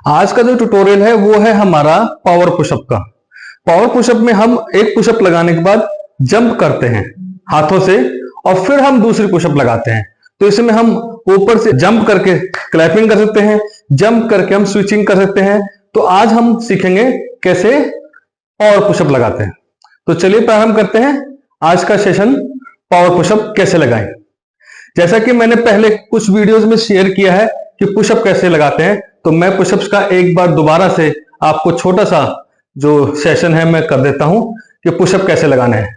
आज का जो ट्यूटोरियल है वो है हमारा पावर पुशअप का। पावर पुशअप में हम एक पुशअप लगाने के बाद जंप करते हैं हाथों से और फिर हम दूसरी पुशअप लगाते हैं। तो इसमें हम ऊपर से जंप करके क्लैपिंग कर सकते हैं, जंप करके हम स्विचिंग कर सकते हैं। तो आज हम सीखेंगे कैसे पावर पुशअप लगाते हैं। तो चलिए प्रारंभ करते हैं आज का सेशन, पावर पुशअप कैसे लगाएं। जैसा कि मैंने पहले कुछ वीडियोस में शेयर किया है कि पुशअप कैसे लगाते हैं, तो मैं पुशअप्स का एक बार दोबारा से आपको छोटा सा जो सेशन है मैं कर देता हूं कि पुशअप कैसे लगाना है।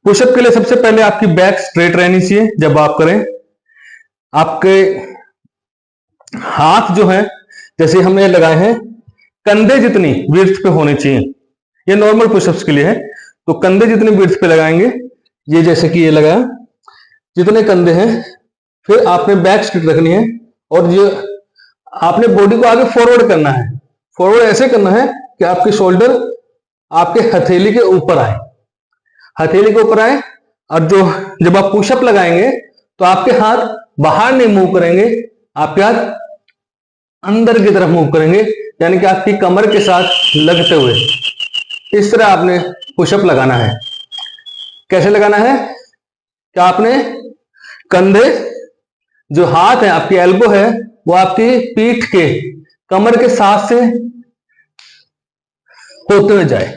पुशअप के लिए सबसे पहले आपकी बैक स्ट्रेट रहनी चाहिए। जब आप करें, आपके हाथ जो है जैसे हमने लगाए हैं कंधे जितनी विड्थ पे होने चाहिए। ये नॉर्मल पुशअप्स के लिए है, तो कंधे जितनी विड्थ पे लगाएंगे। ये जैसे कि ये लगाया, जितने कंधे हैं, फिर आपने बैक स्ट्रेट रखनी है और ये आपने बॉडी को आगे फॉरवर्ड करना है। फॉरवर्ड ऐसे करना है कि आपके शोल्डर आपके हथेली के ऊपर आए, हथेली के ऊपर आए। और जो जब आप पुशअप लगाएंगे तो आपके हाथ बाहर नहीं मूव करेंगे, आपके हाथ अंदर की तरफ मूव करेंगे, यानी कि आपकी कमर के साथ लगते हुए। इस तरह आपने पुशअप लगाना है। कैसे लगाना है कि आपने कंधे, जो हाथ है, आपकी एल्बो है, वो आपकी पीठ के कमर के साथ से होते हुए जाए।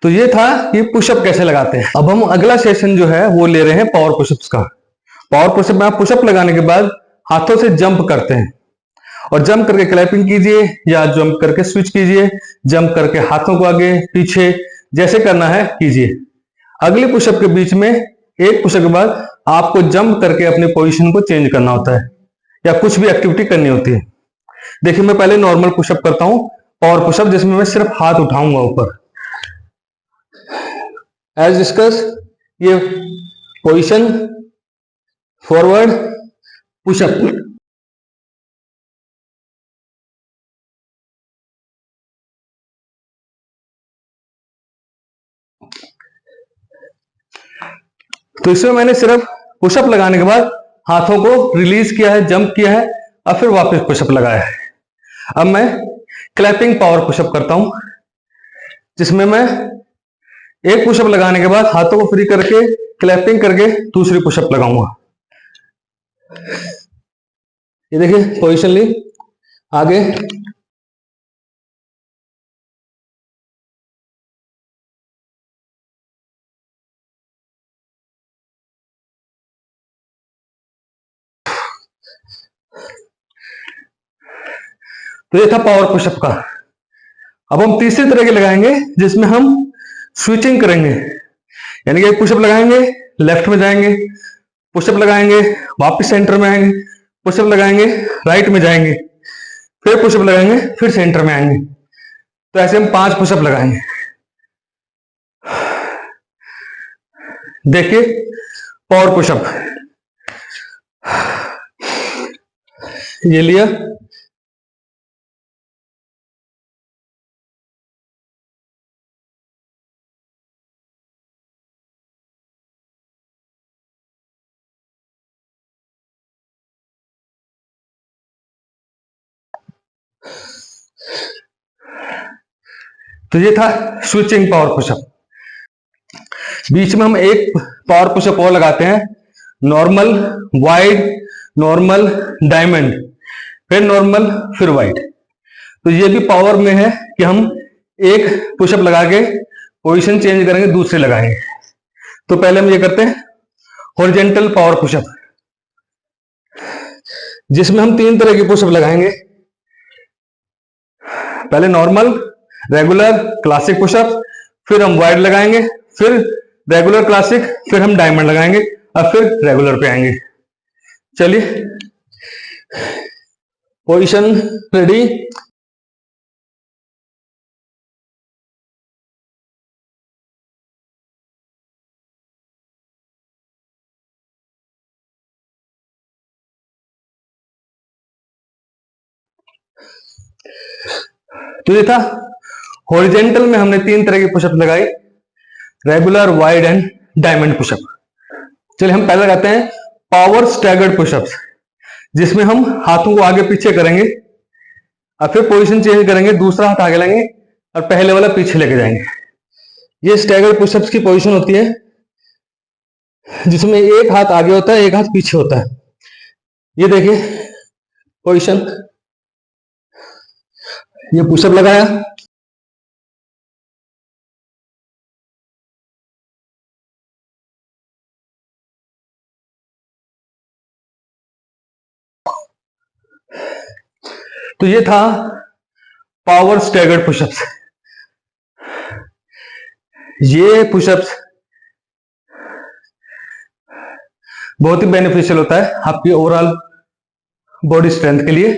तो ये था कि पुशअप कैसे लगाते हैं। अब हम अगला सेशन जो है वो ले रहे हैं पावर पुशअप्स का। पावर पुशअप में आप पुशअप लगाने के बाद हाथों से जंप करते हैं और जंप करके क्लैपिंग कीजिए या जंप करके स्विच कीजिए, जंप करके हाथों को आगे पीछे जैसे करना है कीजिए। अगली पुशअप के बीच में एक पुशअप के बाद आपको जंप करके अपनी पोजीशन को चेंज करना होता है या कुछ भी एक्टिविटी करनी होती है। देखिए, मैं पहले नॉर्मल पुशअप करता हूं, पावर पुशअप, जिसमें मैं सिर्फ हाथ उठाऊंगा ऊपर। एज डिस्कस, ये पोजीशन, फॉरवर्ड, पुशअप। तो इसमें मैंने सिर्फ पुशअप लगाने के बाद हाथों को रिलीज किया है, जंप किया है और फिर वापस पुशअप लगाया है। अब मैं क्लैपिंग पावर पुशअप करता हूं, जिसमें मैं एक पुशअप लगाने के बाद हाथों को फ्री करके क्लैपिंग करके दूसरी पुशअप लगाऊंगा। ये देखिए, पोजीशन ली, आगे, तो ये था पावर पुशअप का। अब हम तीसरी तरह के लगाएंगे, जिसमें हम स्विचिंग करेंगे, यानी कि पुशअप लगाएंगे, लेफ्ट में जाएंगे, पुशअप लगाएंगे, वापस सेंटर में आएंगे, पुशअप लगाएंगे, राइट में जाएंगे, फिर पुशअप लगाएंगे, फिर सेंटर में आएंगे। तो ऐसे हम 5 पुशअप लगाएंगे। देखिए, पावर पुशअप ये लिया, तो ये था स्विचिंग पावर पुशअप। बीच में हम एक पावर पुशअप और लगाते हैं, नॉर्मल, वाइड, नॉर्मल, डायमंड, फिर नॉर्मल, फिर वाइड। तो ये भी पावर में है कि हम एक पुशअप लगा के पोजीशन चेंज करेंगे, दूसरे लगाएंगे। तो पहले हम ये करते हैं हॉरिजॉन्टल पावर पुशअप, जिसमें हम 3 तरह की पुशअप लगाएंगे। पहले नॉर्मल, रेगुलर, क्लासिक पुशअप, फिर हम वाइड लगाएंगे, फिर रेगुलर, क्लासिक, फिर हम डायमंड लगाएंगे और फिर रेगुलर पे आएंगे। चलिए, पोजीशन रेडी। तो ये था हॉरिजॉन्टल में हमने 3 तरह की पुशअप लगाई, regular, wide and diamond pushup. चलिए हम पहले लगाते हैं पावर स्टैगर्ड पुशअप्स, जिसमें हम हाथों को आगे पीछे करेंगे और फिर पोजीशन चेंज करेंगे, दूसरा हाथ आगे लेंगे और पहले वाला पीछे लेके जाएंगे। ये स्टैगर्ड पुशअप्स की पोजीशन होती है जिसमें एक हाथ आगे होता है, एक हाथ पीछे होता है। ये देखिए पोजीशन, ये पुशअप लगाया, तो ये था पावर स्टैगर्ड पुशअप्स। ये पुशअप्स बहुत ही बेनिफिशियल होता है आपकी ओवरऑल बॉडी स्ट्रेंथ के लिए।